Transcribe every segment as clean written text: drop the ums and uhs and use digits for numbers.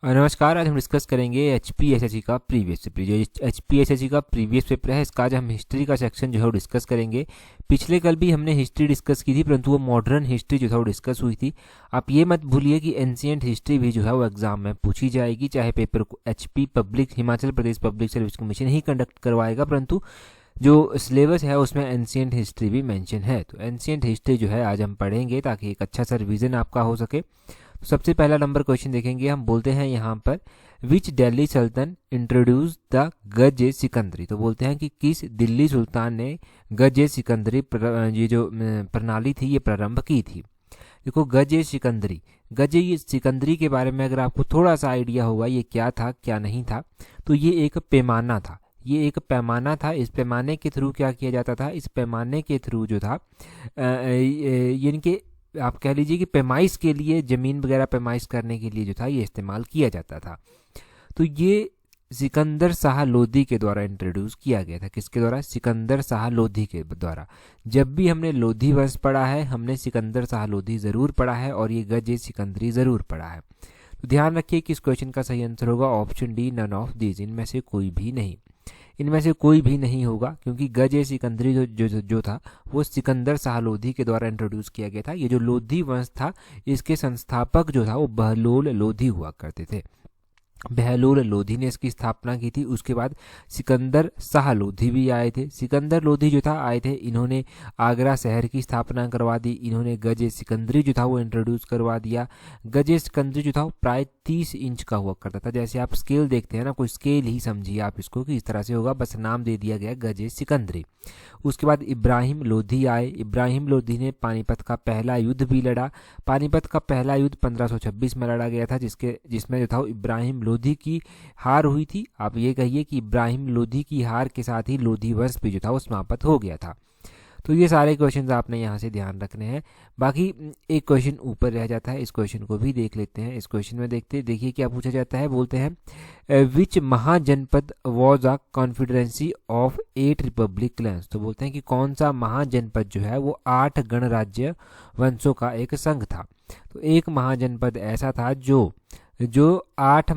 नमस्कार। आज हम डिस्कस करेंगे HPSSC का प्रीवियस पेपर। जो HPSSC का प्रीवियस पेपर है, इसका आज हम हिस्ट्री का सेक्शन जो है वो डिस्कस करेंगे। पिछले कल भी हमने हिस्ट्री डिस्कस की थी, परंतु वो मॉडर्न हिस्ट्री जो था वो डिस्कस हुई थी। आप ये मत भूलिए कि एंशिएंट हिस्ट्री भी जो है वो एग्जाम में पूछी जाएगी, चाहे पेपर को HP public Himachal Pradesh public service commission ही कंडक्ट करवाएगा, परंतु जो सिलेबस है उसमें एंशिएंट हिस्ट्री भी मेंशन है। तो एंशिएंट हिस्ट्री जो है आज हम पढ़ेंगे ताकि एक अच्छा सा रिवीजन आपका हो सके। तो सबसे पहला नंबर क्वेश्चन देखेंगे, हम बोलते हैं यहाँ पर विच दिल्ली सुल्तान इंट्रोड्यूस द गज सिकंदरी। तो बोलते हैं कि किस दिल्ली सुल्तान ने गज सिकंदरी ये जो प्रणाली थी ये प्रारंभ की थी। देखो गज सिकंदरी के बारे में अगर आपको थोड़ा सा आइडिया होगा ये क्या था क्या नहीं था, तो ये एक पैमाना था। ये एक पैमाना था। इस पैमाने के थ्रू क्या किया जाता था, इस पैमाने के थ्रू जो था यानी कि आप कह लीजिए कि पैमाइश के लिए, ज़मीन वगैरह पैमाइश करने के लिए जो था ये इस्तेमाल किया जाता था। तो ये सिकंदर शाह लोधी के द्वारा इंट्रोड्यूस किया गया था। किसके द्वारा? सिकंदर शाह लोधी के द्वारा। जब भी हमने लोधी वंश पढ़ा है हमने सिकंदर शाह लोधी ज़रूर पढ़ा है और ये गज सिकंदरी ज़रूर पढ़ा है। तो ध्यान रखिए कि इस क्वेश्चन का सही आंसर होगा option D, none of these, इनमें से कोई भी नहीं। इनमें से कोई भी नहीं होगा क्योंकि गज सिकंदरी जो था वो सिकंदर शाह लोधी के द्वारा इंट्रोड्यूस किया गया था। ये जो लोधी वंश था इसके संस्थापक जो था वो बहलोल लोधी हुआ करते थे। बहलोल लोधी ने इसकी स्थापना की थी। उसके बाद सिकंदर शाह लोधी भी आए थे। सिकंदर लोधी जो था आए थे, इन्होंने आगरा शहर की स्थापना करवा दी। इन्होंने गज सिकंदरी जो था वो इंट्रोड्यूस करवा दिया। गज सिकंदरी जो था वो प्राय 30 इंच का हुआ करता था। जैसे आप स्केल देखते हैं ना, कोई स्केल ही समझिए आप इसको कि इस तरह से होगा, बस नाम दे दिया गया गज सिकंदरी। उसके बाद इब्राहिम लोधी आए। इब्राहिम लोधी ने पानीपत का पहला युद्ध भी लड़ा। पानीपत का पहला युद्ध 1526 में लड़ा गया था, जिसमें जो था इब्राहिम लोधी की हार हुई थी। आप ये कहिए कि इब्राहिम लोधी की हार के साथ ही लोधी वंश भी जो था वो समाप्त हो गया था। तो ये सारे क्वेश्चंस आपने यहाँ से ध्यान रखने हैं। बाकी एक क्वेश्चन ऊपर रह जाता है, इस क्वेश्चन को भी देख लेते हैं। इस क्वेश्चन में देखिए क्या पूछा जाता है। बोलते हैं which mahajanapada was a confederacy of 8 republic clans. तो बोलते हैं कि कौन सा महाजनपद जो है वो 8 गणराज्य वंशों का एक संघ था। तो एक महाजनपद ऐसा था जो 8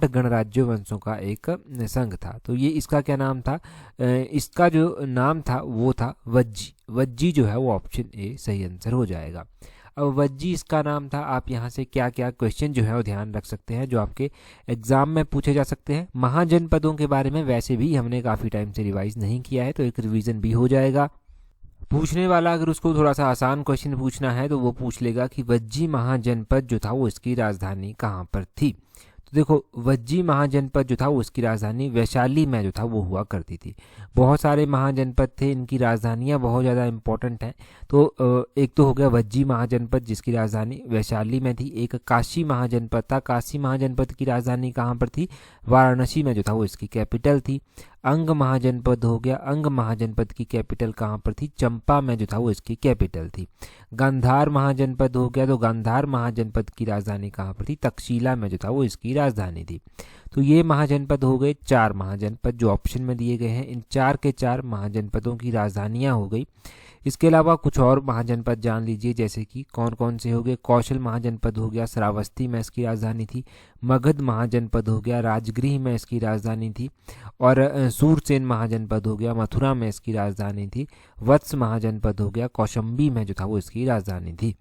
गणराज्य वंशों का एक संघ था। तो ये इसका क्या नाम था? इसका जो नाम था वो था वज्जी। वज्जी जो है वो ऑप्शन ए सही आंसर हो जाएगा। अब वज्जी इसका नाम था। आप यहाँ से क्या क्या क्वेश्चन जो है वो ध्यान रख सकते हैं जो आपके एग्जाम में पूछे जा सकते हैं। महाजनपदों के बारे में वैसे भी हमने काफ़ी टाइम से रिवाइज नहीं किया है, तो एक रिवीजन भी हो जाएगा। पूछने वाला अगर उसको थोड़ा सा आसान क्वेश्चन पूछना है तो वो पूछ लेगा कि वज्जी महाजनपद जो था वो इसकी राजधानी कहाँ पर थी। तो देखो वज्जी महाजनपद जो था वो इसकी राजधानी वैशाली में जो था वो हुआ करती थी। बहुत सारे महाजनपद थे, इनकी राजधानियाँ बहुत ज़्यादा इंपॉर्टेंट हैं। तो एक तो हो गया वज्जी महाजनपद जिसकी राजधानी वैशाली में थी। एक काशी महाजनपद था। काशी महाजनपद की राजधानी कहाँ पर थी? वाराणसी में जो था वो इसकी कैपिटल थी। अंग महाजनपद हो गया। अंग महाजनपद की कैपिटल कहाँ पर थी? चंपा में जो था वो इसकी कैपिटल थी। गांधार महाजनपद हो गया। तो गांधार महाजनपद की राजधानी कहाँ पर थी? तक्षशिला में जो था वो इसकी राजधानी थी। तो ये महाजनपद हो गए 4 महाजनपद जो ऑप्शन में दिए गए हैं। इन 4 के 4 महाजनपदों की राजधानियाँ हो गई। इसके अलावा कुछ और महाजनपद जान लीजिए, जैसे कि कौन कौन से हो गए। कौशल महाजनपद हो गया, श्रावस्ती में इसकी राजधानी थी। मगध महाजनपद हो गया, राजगृह में इसकी राजधानी थी। और सूरसेन महाजनपद हो गया, मथुरा में इसकी राजधानी थी। वत्स महाजनपद हो गया, कौशंबी में जो था वो इसकी राजधानी थी।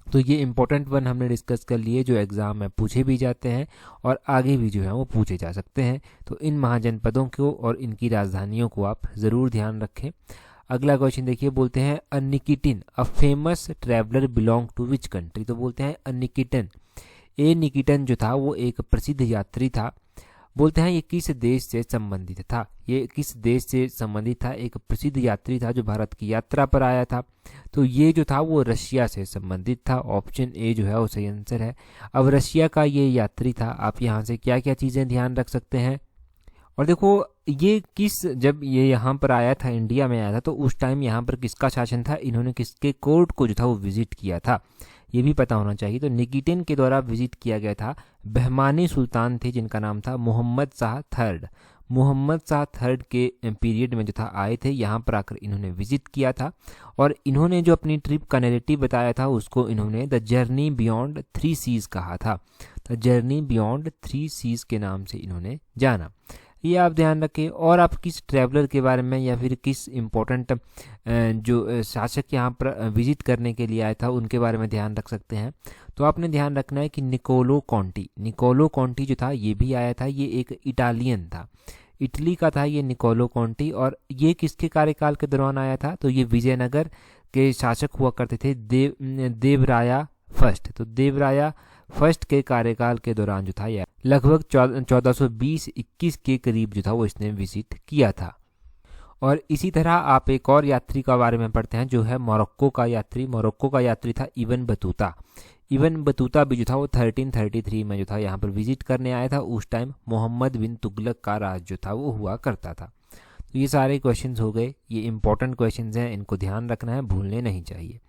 तो ये इंपॉर्टेंट वन हमने डिस्कस कर लिए जो एग्ज़ाम में पूछे भी जाते हैं और आगे भी जो है वो पूछे जा सकते हैं। तो इन महाजनपदों को और इनकी राजधानियों को आप ज़रूर ध्यान रखें। अगला क्वेश्चन देखिए, बोलते हैं a Nikitin a famous traveller belong to which country. तो बोलते हैं निकिटन, निकिटन जो था वो एक प्रसिद्ध यात्री था। बोलते हैं ये किस देश से संबंधित था? ये किस देश से संबंधित था? एक प्रसिद्ध यात्री था जो भारत की यात्रा पर आया था। तो ये जो था वो रशिया से संबंधित था। ऑप्शन ए जो है वो सही आंसर है। अब रशिया का ये यात्री था। आप यहाँ से क्या क्या चीज़ें ध्यान रख सकते हैं। और देखो जब ये यहाँ पर आया था, इंडिया में आया था, तो उस टाइम यहाँ पर किसका शासन था, इन्होंने किसके कोर्ट को जो था वो विजिट किया था, ये भी पता होना चाहिए। तो निकिटिन के द्वारा विजिट किया गया था। बहमानी सुल्तान थे जिनका नाम था मोहम्मद शाह थर्ड। मोहम्मद शाह थर्ड के पीरियड में जो था आए थे, यहाँ पर आकर इन्होंने विजिट किया था और इन्होंने जो अपनी ट्रिप का नैरेटिव बताया था उसको इन्होंने द जर्नी बियॉन्ड 3 सीज कहा था। द जर्नी बियॉन्ड 3 सीज के नाम से इन्होंने जाना। ये आप ध्यान रखें। और आप किस ट्रैवलर के बारे में या फिर किस इम्पोर्टेंट जो शासक यहाँ पर विजिट करने के लिए आया था उनके बारे में ध्यान रख सकते हैं। तो आपने ध्यान रखना है कि निकोलो कॉन्टी जो था ये भी आया था। ये एक इटालियन था, इटली का था ये निकोलो कॉन्टी। और ये किसके कार्यकाल के दौरान आया था? तो ये विजयनगर के शासक हुआ करते थे देवराया फर्स्ट। तो देवराया फर्स्ट के कार्यकाल के दौरान जो था यह लगभग 1420-21 के करीब जो था वो इसने विजिट किया था। और इसी तरह आप एक और यात्री का बारे में पढ़ते हैं जो है मोरक्को का यात्री था इब्न बतूता भी जो था वो 1333 में जो था यहाँ पर विजिट करने आया था। उस टाइम मोहम्मद बिन तुगलक का राज जो था वो हुआ करता था। तो ये सारे क्वेश्चंस हो गए, ये इंपॉर्टेंट क्वेश्चंस हैं, इनको ध्यान रखना है, भूलने नहीं चाहिए।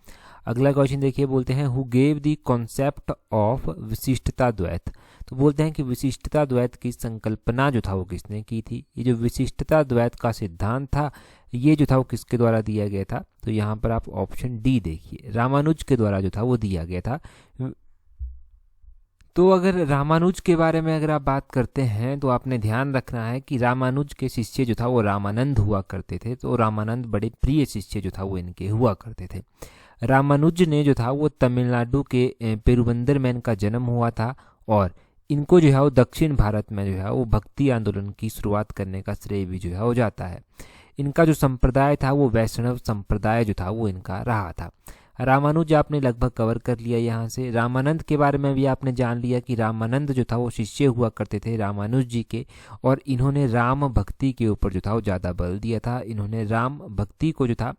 अगला क्वेश्चन देखिए, बोलते हैं who gave the concept of विशिष्टता द्वैत। तो बोलते हैं कि विशिष्टता द्वैत की संकल्पना जो था वो किसने की थी? ये जो विशिष्टता द्वैत का सिद्धांत था ये जो था वो किसके द्वारा दिया गया था? तो यहाँ पर आप ऑप्शन डी देखिए, रामानुज के द्वारा जो था वो दिया गया था। तो अगर रामानुज के बारे में अगर आप बात करते हैं तो आपने ध्यान रखना है कि रामानुज के शिष्य जो था वो रामानंद हुआ करते थे। तो रामानंद बड़े प्रिय शिष्य जो था वो इनके हुआ करते थे। रामानुज ने जो था वो तमिलनाडु के पेरुबंदर में इनका जन्म हुआ था और इनको जो है वो दक्षिण भारत में जो है वो भक्ति आंदोलन की शुरुआत करने का श्रेय भी जो है हो जाता है। इनका जो संप्रदाय था वो वैष्णव संप्रदाय जो था वो इनका रहा था। रामानुज आपने लगभग कवर कर लिया यहाँ से। रामानंद के बारे में भी आपने जान लिया कि रामानंद जो था वो शिष्य हुआ करते थे रामानुज जी के और इन्होंने राम भक्ति के ऊपर जो था वो ज़्यादा बल दिया था। इन्होंने राम भक्ति को जो था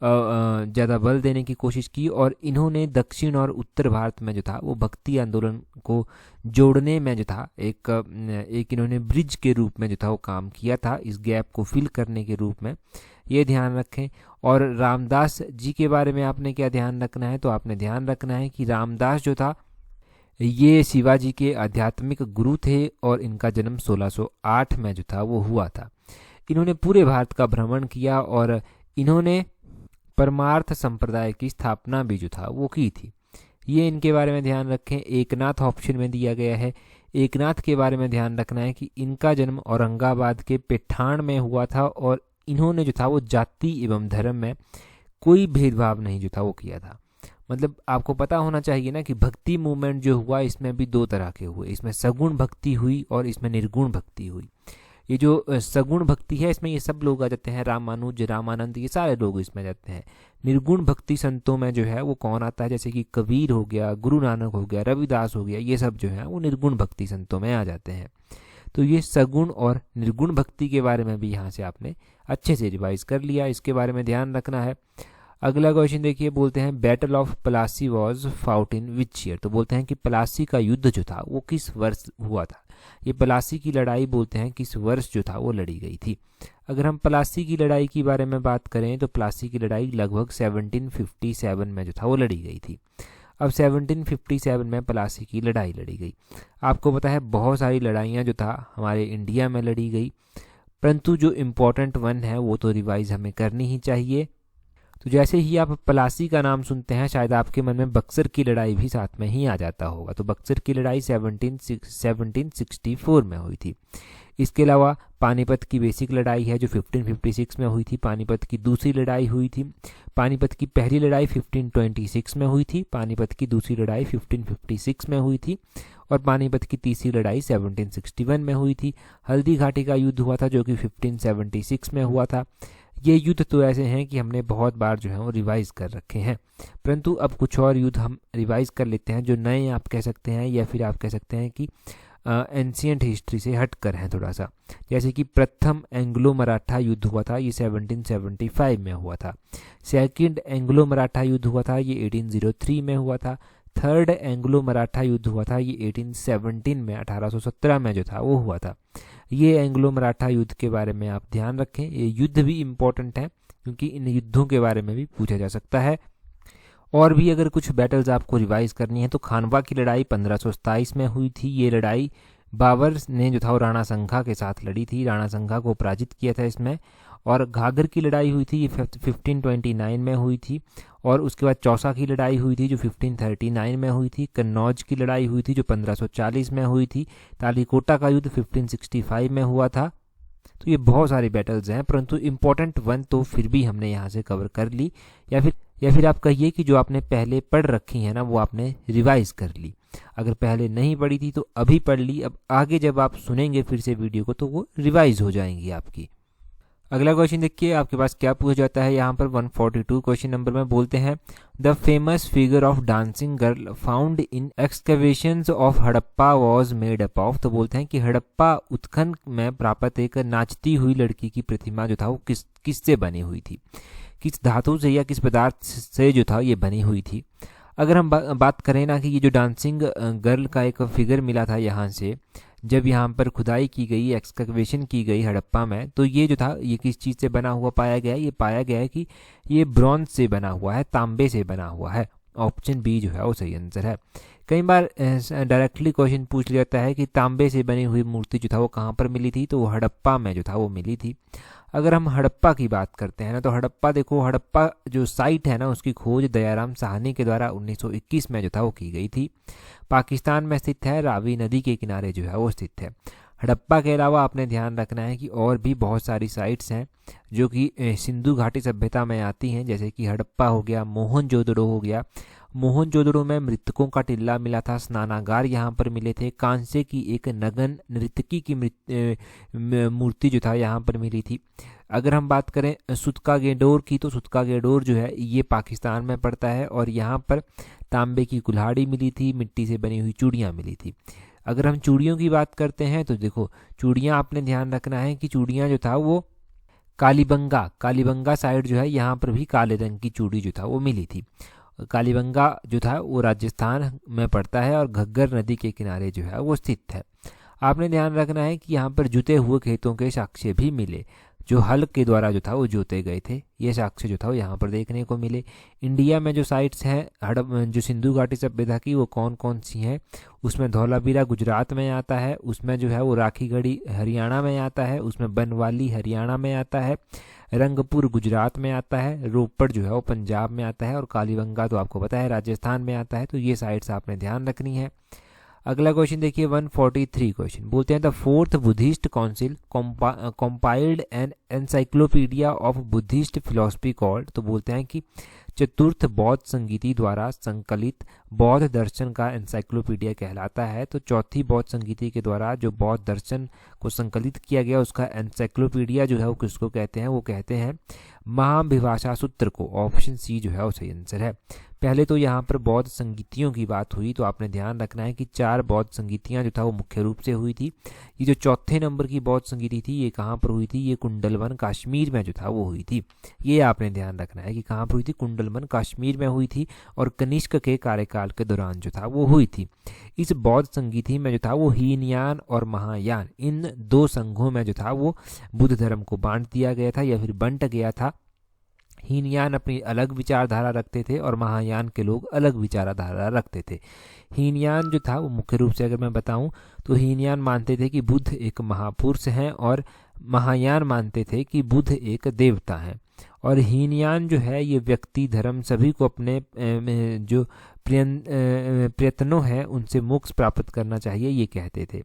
ज़्यादा बल देने की कोशिश की और इन्होंने दक्षिण और उत्तर भारत में जो था वो भक्ति आंदोलन को जोड़ने में जो था एक इन्होंने ब्रिज के रूप में जो था वो काम किया था, इस गैप को फिल करने के रूप में, ये ध्यान रखें। और रामदास जी के बारे में आपने क्या ध्यान रखना है? तो आपने ध्यान रखना है कि रामदास जो था ये शिवाजी के आध्यात्मिक गुरु थे और इनका जन्म 1608 में जो था वो हुआ था। इन्होंने पूरे भारत का भ्रमण किया और इन्होंने परमार्थ संप्रदाय की स्थापना भी जो था वो की थी। ये इनके बारे में ध्यान रखें। एकनाथ ऑप्शन में दिया गया है। एकनाथ के बारे में ध्यान रखना है कि इनका जन्म औरंगाबाद के पेठान में हुआ था और इन्होंने जो था वो जाति एवं धर्म में कोई भेदभाव नहीं जो था वो किया था। मतलब आपको पता होना चाहिए ना कि भक्ति मूवमेंट जो हुआ इसमें भी दो तरह के हुए, इसमें सगुण भक्ति हुई और इसमें निर्गुण भक्ति हुई। ये जो सगुण भक्ति है इसमें ये सब लोग आ जाते हैं, रामानुज रामानंद ये सारे लोग इसमें जाते हैं। निर्गुण भक्ति संतों में जो है वो कौन आता है? जैसे कि कबीर हो गया, गुरु नानक हो गया, रविदास हो गया, ये सब जो है वो निर्गुण भक्ति संतों में आ जाते हैं। तो ये सगुण और निर्गुण भक्ति के बारे में भी यहाँ से आपने अच्छे से रिवाइज कर लिया, इसके बारे में ध्यान रखना है। अगला क्वेश्चन देखिए, बोलते हैं battle of Plassey was fought in which year. तो बोलते हैं कि प्लासी का युद्ध जो था वो किस वर्ष हुआ था? ये प्लासी की लड़ाई बोलते हैं किस वर्ष जो था वो लड़ी गई थी। अगर हम प्लासी की लड़ाई के बारे में बात करें तो प्लासी की लड़ाई लगभग 1757 में जो था वो लड़ी गई थी। अब 1757 में प्लासी की लड़ाई लड़ी गई। आपको पता है बहुत सारी लड़ाइयाँ जो था हमारे इंडिया में लड़ी गई, परंतु जो इम्पोर्टेंट वन है वो तो रिवाइज हमें करनी ही चाहिए। तो जैसे ही आप प्लासी का नाम सुनते हैं शायद आपके मन में बक्सर की लड़ाई भी साथ में ही आ जाता होगा। तो बक्सर की लड़ाई 1764 में हुई थी। इसके अलावा पानीपत की बेसिक लड़ाई है जो 1556 में हुई थी। पानीपत की दूसरी लड़ाई हुई थी। पानीपत की पहली लड़ाई 1526 में हुई थी। पानीपत की दूसरी लड़ाई 1556 में हुई थी और पानीपत की तीसरी लड़ाई 1761 में हुई थी। हल्दी घाटी का युद्ध हुआ था जो कि 1576 में हुआ था। ये युद्ध तो ऐसे हैं कि हमने बहुत बार जो है वो रिवाइज कर रखे हैं, परंतु अब कुछ और युद्ध हम रिवाइज कर लेते हैं जो नए आप कह सकते हैं या फिर आप कह सकते हैं कि एंशियंट हिस्ट्री से हट कर हैं थोड़ा सा। जैसे कि प्रथम एंग्लो मराठा युद्ध हुआ था, ये 1775 में हुआ था। सेकंड एंग्लो मराठा युद्ध हुआ था, ये 1803 में हुआ था। थर्ड एंग्लो मराठा युद्ध हुआ था, ये 1817 में 1817 में जो था वो हुआ था। ये एंग्लो मराठा युद्ध के बारे में आप ध्यान रखें। ये युद्ध भी इम्पोर्टेंट है क्योंकि इन युद्धों के बारे में भी पूछा जा सकता है। और भी अगर कुछ बैटल्स आपको रिवाइज करनी है तो खानवा की लड़ाई 1527 में हुई थी। ये लड़ाई बाबर ने जो था वो राणा संघा के साथ लड़ी थी, राणा संघा को पराजित किया था इसमें। और घाघर की लड़ाई हुई थी, ये 1529 में हुई थी। और उसके बाद चौसा की लड़ाई हुई थी जो 1539 में हुई थी। कन्नौज की लड़ाई हुई थी जो 1540 में हुई थी। तालीकोटा का युद्ध 1565 में हुआ था। तो ये बहुत सारी बैटल्स हैं, परंतु इम्पोर्टेंट वन तो फिर भी हमने यहाँ से कवर कर ली, या फिर आप कहिए कि जो आपने पहले पढ़ रखी है ना वो आपने रिवाइज कर ली। अगर पहले नहीं पढ़ी थी तो अभी पढ़ ली, अब आगे जब आप सुनेंगे फिर से वीडियो को तो वो रिवाइज हो जाएंगी आपकी। अगला क्वेश्चन देखिए आपके पास क्या पूछा जाता है यहाँ पर 142 क्वेश्चन नंबर में बोलते हैं the famous figure of dancing girl found in excavations of Harappa was made up of. तो बोलते हैं कि हड़प्पा उत्खनन में प्राप्त एक नाचती हुई लड़की की प्रतिमा जो था वो किससे बनी हुई थी, किस धातु से या किस पदार्थ से जो था ये बनी हुई थी। अगर हम बात करें ना कि ये जो डांसिंग गर्ल का एक फिगर मिला था यहाँ से, जब यहाँ पर खुदाई की गई, एक्सकवेशन की गई हड़प्पा में, तो ये जो था ये किस चीज़ से बना हुआ पाया गया है? ये पाया गया है कि ये ब्रॉन्ज से बना हुआ है, तांबे से बना हुआ है। ऑप्शन बी जो है वो सही आंसर है। कई बार डायरेक्टली क्वेश्चन पूछ लिया जाता है कि तांबे से बनी हुई मूर्ति जो था वो कहाँ पर मिली थी, तो वो हड़प्पा में जो था वो मिली थी। अगर हम हड़प्पा की बात करते हैं ना, तो हड़प्पा देखो, हड़प्पा जो साइट है ना उसकी खोज दयाराम साहनी के द्वारा 1921 में जो था वो की गई थी। पाकिस्तान में स्थित है, रावी नदी के किनारे जो है वो स्थित है। हड़प्पा के अलावा आपने ध्यान रखना है कि और भी बहुत सारी साइट्स हैं जो कि सिंधु घाटी सभ्यता में आती हैं, जैसे कि हड़प्पा हो गया, मोहनजोदड़ो हो गया। मोहनजोदड़ो में मृतकों का टिल्ला मिला था, स्नानागार यहाँ पर मिले थे, कांसे की एक नगन नर्तकी की मूर्ति जो था यहाँ पर मिली थी। अगर हम बात करें सुतका गेडोर की, तो सुतका गेडोर जो है ये पाकिस्तान में पड़ता है और यहाँ पर तांबे की कुल्हाड़ी मिली थी, मिट्टी से बनी हुई चूड़ियाँ मिली थी। अगर हम चूड़ियों की बात करते हैं तो देखो चूड़ियाँ आपने ध्यान रखना है कि चूड़ियाँ जो था वो कालीबंगा साइड जो है यहाँ पर भी काले रंग की चूड़ी जो था वो मिली थी। कालीबंगा जो था वो राजस्थान में पड़ता है और घग्गर नदी के किनारे जो है वो स्थित है। आपने ध्यान रखना है कि यहाँ पर जुते हुए खेतों के साक्ष्य भी मिले, जो हल के द्वारा जो था वो जोते गए थे, ये साक्ष्य जो था वो यहाँ पर देखने को मिले। इंडिया में जो साइट्स हैं जो सिंधु घाटी सभ्यता की वो कौन कौन सी हैं, उसमें धौलावीरा गुजरात में आता है, उसमें जो है वो राखीगढ़ी हरियाणा में आता है, उसमें बनवाली हरियाणा में आता है, रंगपुर गुजरात में आता है, रोपड़ जो है वो पंजाब में आता है और कालीबंगा तो आपको पता है राजस्थान में आता है। तो ये साइट्स आपने ध्यान रखनी है। अगला क्वेश्चन देखिए 143 क्वेश्चन बोलते हैं the fourth Buddhist council compiled an encyclopedia of Buddhist philosophy called. तो बोलते हैं कि चतुर्थ बौद्ध संगीति द्वारा संकलित बौद्ध दर्शन का एनसाइक्लोपीडिया कहलाता है। तो चौथी बौद्ध संगीति के द्वारा जो बौद्ध दर्शन को संकलित किया गया उसका एनसाइक्लोपीडिया जो है वो किसको कहते हैं? वो कहते हैं महाभिभाषा सूत्र को। ऑप्शन सी जो है वो सही आंसर है। पहले तो यहाँ पर बौद्ध संगीतियों की बात हुई, तो आपने ध्यान रखना है कि 4 बौद्ध संगीतियाँ जो था वो मुख्य रूप से हुई थी। ये जो चौथे नंबर की बौद्ध संगीति थी ये कहाँ पर हुई थी? ये कुंडलवन कश्मीर में जो था वो हुई थी। ये आपने ध्यान रखना है कि कहाँ पर हुई थी? कुंडलवन कश्मीर में हुई थी और कनिष्क के कार्यकाल के दौरान जो था वो हुई थी। इस बौद्ध संगीति में जो था वो हीनयान और महायान इन 2 संघों में जो था वो बुद्ध धर्म को बांट दिया गया था या फिर बंट गया था। हीनयान अपनी अलग विचारधारा रखते थे और महायान के लोग अलग विचारधारा रखते थे। हीनयान जो था वो मुख्य रूप से अगर मैं बताऊं तो हीनयान मानते थे कि बुद्ध एक महापुरुष हैं और महायान मानते थे कि बुद्ध एक देवता हैं। और हीनयान जो है ये व्यक्ति धर्म सभी को अपने जो प्रयत्नों हैं उनसे मोक्ष प्राप्त करना चाहिए ये कहते थे।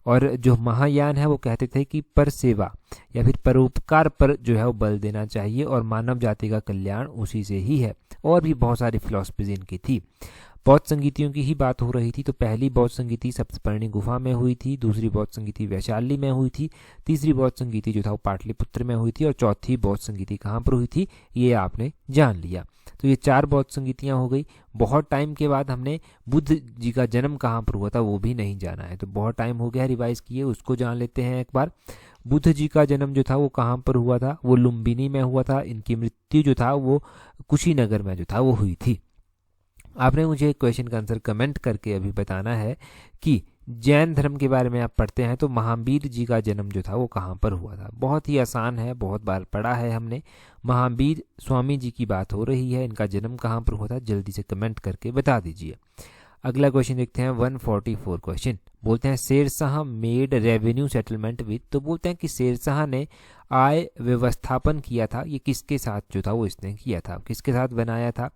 और जो महायान है वो कहते थे कि पर सेवा या फिर परोपकार पर जो है वो बल देना चाहिए और मानव जाति का कल्याण उसी से ही है। और भी बहुत सारी फिलॉसफीज इनकी थी। बौद्ध संगीतियों की ही बात हो रही थी, तो पहली बौद्ध संगीति सप्तपर्णी गुफा में हुई थी, दूसरी बौद्ध संगीति वैशाली में हुई थी, तीसरी बौद्ध संगीति जो था वो पाटलिपुत्र में हुई थी और चौथी बौद्ध संगीति कहाँ पर हुई थी ये आपने जान लिया। तो ये 4 बौद्ध संगीतियाँ हो गई। बहुत टाइम के बाद हमने बुद्ध जी का जन्म कहाँ पर हुआ था वो भी नहीं जाना है, तो बहुत टाइम हो गया रिवाइज किए, उसको जान लेते हैं एक बार। बुद्ध जी का जन्म जो था वो कहाँ पर हुआ था? वो लुम्बिनी में हुआ था। इनकी मृत्यु जो था वो कुशीनगर में जो था वो हुई थी। आपने मुझे क्वेश्चन का आंसर कमेंट करके अभी बताना है कि जैन धर्म के बारे में आप पढ़ते हैं तो महावीर जी का जन्म जो था वो कहाँ पर हुआ था? बहुत ही आसान है, बहुत बार पढ़ा है हमने। महावीर स्वामी जी की बात हो रही है, इनका जन्म कहाँ पर हुआ था? जल्दी से कमेंट करके बता दीजिए। अगला क्वेश्चन देखते हैं 144 क्वेश्चन। बोलते हैं Shershah made revenue settlement with, तो बोलते हैं कि शेरशाह ने आय व्यवस्थापन किया था, ये किसके साथ जो था वो इसने किया था, किसके साथ बनाया था।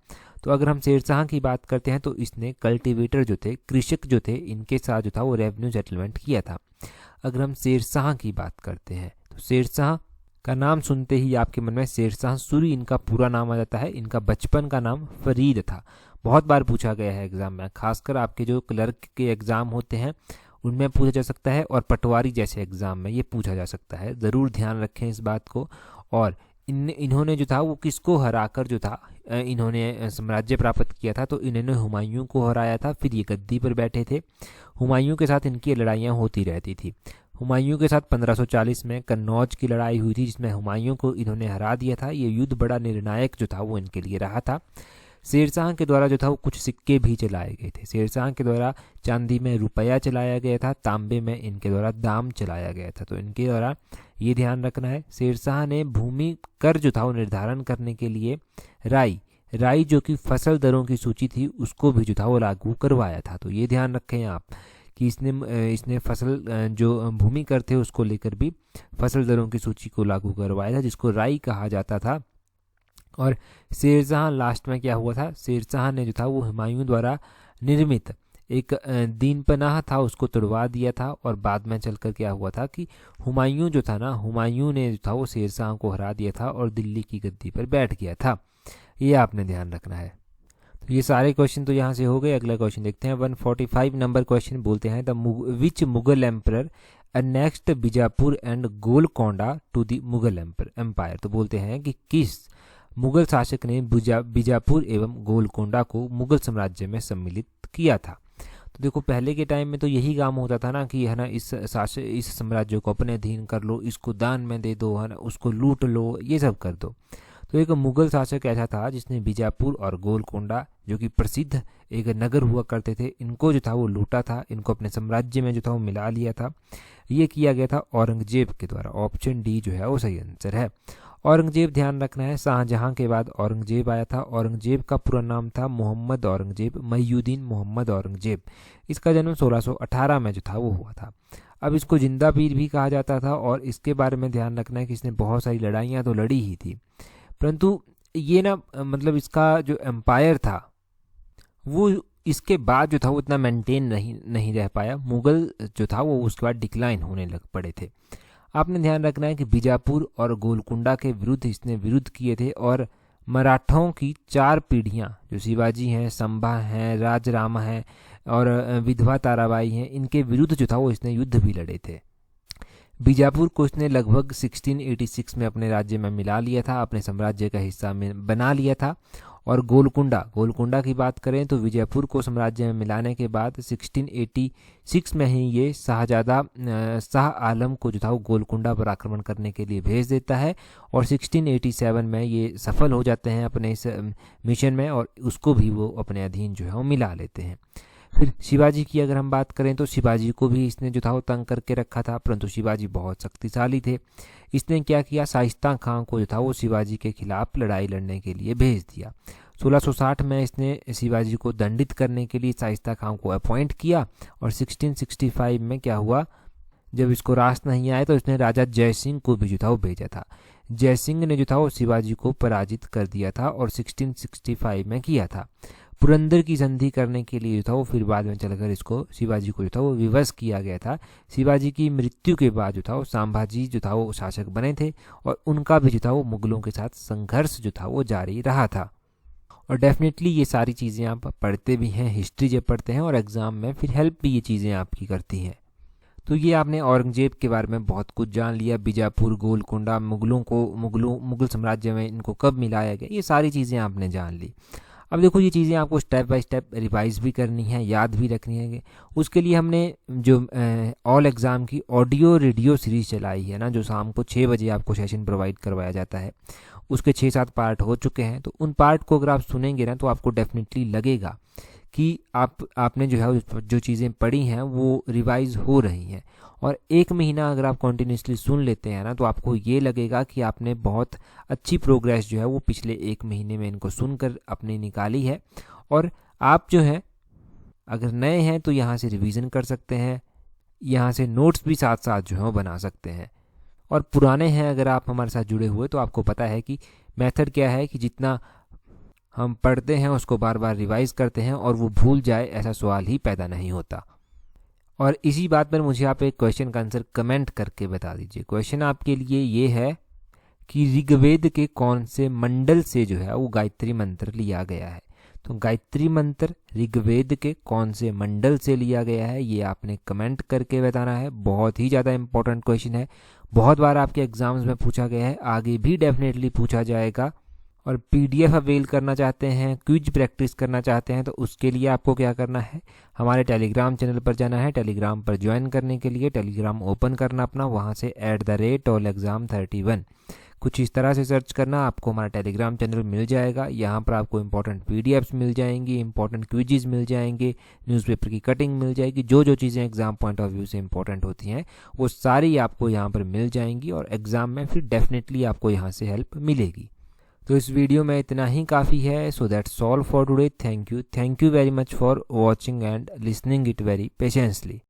तो अगर हम शेरशाह की बात करते हैं तो इसने कल्टीवेटर जो थे, कृषक जो थे, इनके साथ जो था वो रेवेन्यू सेटलमेंट किया था। अगर हम शेरशाह की बात करते हैं तो शेरशाह का नाम सुनते ही आपके मन में शेरशाह सूरी इनका पूरा नाम आ जाता है। इनका बचपन का नाम फरीद था। बहुत बार पूछा गया है एग्जाम में, खासकर आपके जो क्लर्क के एग्जाम होते हैं उनमें पूछा जा सकता है, और पटवारी जैसे एग्जाम में ये पूछा जा सकता है। ज़रूर ध्यान रखें इस बात को। और इन्होंने जो था वो किसको हराकर जो था इन्होंने साम्राज्य प्राप्त किया था, तो इन्होंने हुमायूं को हराया था। फिर ये गद्दी पर बैठे थे। हुमायूं के साथ इनकी लड़ाइयाँ होती रहती थी। हुमायूं के साथ 1540 में कन्नौज की लड़ाई हुई थी, जिसमें हुमायूं को इन्होंने हरा दिया था। ये युद्ध बड़ा निर्णायक जो था वो इनके लिए रहा था। शेरशाह के द्वारा जो था वो कुछ सिक्के भी चलाए गए थे। शेरशाह के द्वारा चांदी में रुपया चलाया गया था, तांबे में इनके द्वारा दाम चलाया गया था। तो इनके द्वारा ये ध्यान रखना है। शेरशाह ने भूमि कर जो था वो निर्धारण करने के लिए राई जो कि फसल दरों की सूची थी उसको भी जो था वो लागू करवाया था। तो ये ध्यान रखें आप कि इसने फसल जो भूमि कर थे उसको लेकर भी फसल दरों की सूची को लागू करवाया था, जिसको राई कहा जाता था। और शेरशाह लास्ट में क्या हुआ था, शेरशाह ने जो था वो हुमायूं द्वारा निर्मित एक दीनपनाह था उसको तोड़वा दिया था। और बाद में चलकर क्या हुआ था कि हुमायूं जो था ना, हुमायूं ने जो था वो शेरशाह को हरा दिया था और दिल्ली की गद्दी पर बैठ गया था। ये आपने ध्यान रखना है। तो ये सारे क्वेश्चन तो यहाँ से हो गए। अगला क्वेश्चन देखते हैं 145 नंबर क्वेश्चन। बोलते हैं which Mughal emperor next Bijapur and Golconda to the Mughal empire. तो बोलते हैं कि किस मुगल शासक ने बीजापुर एवं गोलकोंडा को मुगल साम्राज्य में सम्मिलित किया था। तो देखो पहले के टाइम में तो यही काम होता था ना कि है ना, इस साम्राज्य को अपने अधीन कर लो, इसको दान में दे दो, है ना, उसको लूट लो, ये सब कर दो। तो एक मुगल शासक ऐसा था जिसने बीजापुर और गोलकोंडा जो कि प्रसिद्ध एक नगर हुआ करते थे, इनको जो था वो लूटा था, इनको अपने साम्राज्य में जो था वो मिला लिया था। ये किया गया था औरंगजेब के द्वारा। ऑप्शन डी जो है वो सही आंसर है। औरंगजेब ध्यान रखना है, शाहजहां के बाद औरंगजेब आया था। औरंगजेब का पूरा नाम था मोहम्मद औरंगजेब, महीउद्दीन मोहम्मद औरंगजेब। इसका जन्म 1618 में जो था वो हुआ था। अब इसको जिंदा पीर भी कहा जाता था। और इसके बारे में ध्यान रखना है कि इसने बहुत सारी लड़ाइयाँ तो लड़ी ही थी, परंतु ये ना मतलब इसका जो एम्पायर था वो इसके बाद जो था वो इतना मेंटेन नहीं रह पाया। मुगल जो था वो उसके बाद डिक्लाइन होने लग पड़े थे। आपने ध्यान रखना है कि बीजापुर और गोलकुंडा के विरुद्ध इसने विरुद्ध किए थे। और मराठों की 4 पीढ़ियां जो शिवाजी हैं, संभा हैं, राजरामा हैं और विधवा ताराबाई हैं, इनके विरुद्ध जो था वो इसने युद्ध भी लड़े थे। बीजापुर को इसने लगभग 1686 में अपने राज्य में मिला लिया था, अपने साम्राज्य का हिस्सा में बना लिया था। और गोलकुंडा की बात करें तो विजयपुर को साम्राज्य में मिलाने के बाद 1686 में ही ये शाह आलम को जो था वो गोलकुंडा पर आक्रमण करने के लिए भेज देता है। और 1687 में ये सफल हो जाते हैं अपने इस मिशन में, और उसको भी वो अपने अधीन जो है वो मिला लेते हैं। फिर शिवाजी की अगर हम बात करें तो शिवाजी को भी इसने जो था वो तंग करके रखा था, परंतु शिवाजी बहुत शक्तिशाली थे। इसने क्या किया, शाइस्ता खां को जो था वो शिवाजी के खिलाफ लड़ाई लड़ने के लिए भेज दिया। 1660 में इसने शिवाजी को दंडित करने के लिए शाइस्ता खां को अपॉइंट किया। और 1665 में क्या हुआ, जब इसको रास नहीं आया तो इसने राजा जयसिंह को भी जो था वो भेजा था। जयसिंह ने जो था वो शिवाजी को पराजित कर दिया था और 1665 में किया था। पुरंदर की संधि करने के लिए जो था वो फिर बाद में चलकर इसको शिवाजी को जो था वो विवश किया गया था। शिवाजी की मृत्यु के बाद जो था वो संभाजी जो था वो शासक बने थे, और उनका भी जो था वो मुगलों के साथ संघर्ष जो था वो जारी रहा था। और डेफिनेटली ये सारी चीज़ें आप पढ़ते भी हैं, हिस्ट्री जब पढ़ते हैं और एग्जाम में फिर हेल्प भी ये चीज़ें आपकी करती हैं। तो ये आपने औरंगजेब के बारे में बहुत कुछ जान लिया। बीजापुर, गोलकुंडा, मुगल साम्राज्य में इनको कब मिलाया गया, ये सारी चीज़ें आपने जान ली। अब देखो ये चीज़ें आपको स्टेप बाय स्टेप रिवाइज भी करनी है, याद भी रखनी है। उसके लिए हमने जो ऑल एग्ज़ाम की ऑडियो रेडियो सीरीज़ चलाई है ना, जो शाम को 6 बजे आपको सेशन प्रोवाइड करवाया जाता है, उसके 6-7 पार्ट हो चुके हैं। तो उन पार्ट को अगर आप सुनेंगे ना तो आपको डेफिनेटली लगेगा कि आपने जो है जो चीज़ें पढ़ी हैं वो रिवाइज हो रही हैं। और 1 महीना अगर आप कॉन्टिन्यूसली सुन लेते हैं ना तो आपको ये लगेगा कि आपने बहुत अच्छी प्रोग्रेस जो है वो पिछले 1 महीने में इनको सुनकर अपनी निकाली है। और आप जो है अगर नए हैं तो यहाँ से रिवीजन कर सकते हैं, यहाँ से नोट्स भी साथ साथ जो है वो बना सकते हैं। और पुराने हैं अगर आप हमारे साथ जुड़े हुए तो आपको पता है कि मेथड क्या है कि जितना हम पढ़ते हैं उसको बार बार रिवाइज करते हैं और वो भूल जाए ऐसा सवाल ही पैदा नहीं होता। और इसी बात पर मुझे आप एक क्वेश्चन का आंसर कमेंट करके बता दीजिए। क्वेश्चन आपके लिए ये है कि ऋग्वेद के कौन से मंडल से जो है वो गायत्री मंत्र लिया गया है। तो गायत्री मंत्र ऋग्वेद के कौन से मंडल से लिया गया है ये आपने कमेंट करके बताना है। बहुत ही ज़्यादा इंपॉर्टेंट क्वेश्चन है, बहुत बार आपके एग्जाम्स में पूछा गया है, आगे भी डेफिनेटली पूछा जाएगा। और पीडीएफ अवेल करना चाहते हैं, क्विज प्रैक्टिस करना चाहते हैं तो उसके लिए आपको क्या करना है, हमारे टेलीग्राम चैनल पर जाना है। टेलीग्राम पर ज्वाइन करने के लिए टेलीग्राम ओपन करना अपना, वहाँ से @allexam31 कुछ इस तरह से सर्च करना, आपको हमारा टेलीग्राम चैनल मिल जाएगा। यहाँ पर आपको इंपॉर्टेंट पीडीएफ्स मिल जाएंगी, इंपॉर्टेंट क्विजेज मिल जाएंगे, न्यूज़पेपर की कटिंग मिल जाएगी, जो जो चीज़ें एग्जाम पॉइंट ऑफ व्यू से इंपॉर्टेंट होती हैं वो सारी आपको यहाँ पर मिल जाएंगी और एग्ज़ाम में फिर डेफिनेटली आपको यहाँ से हेल्प मिलेगी। तो इस वीडियो में इतना ही काफ़ी है। So that's all for today. Thank you very much for watching and listening it very patiently.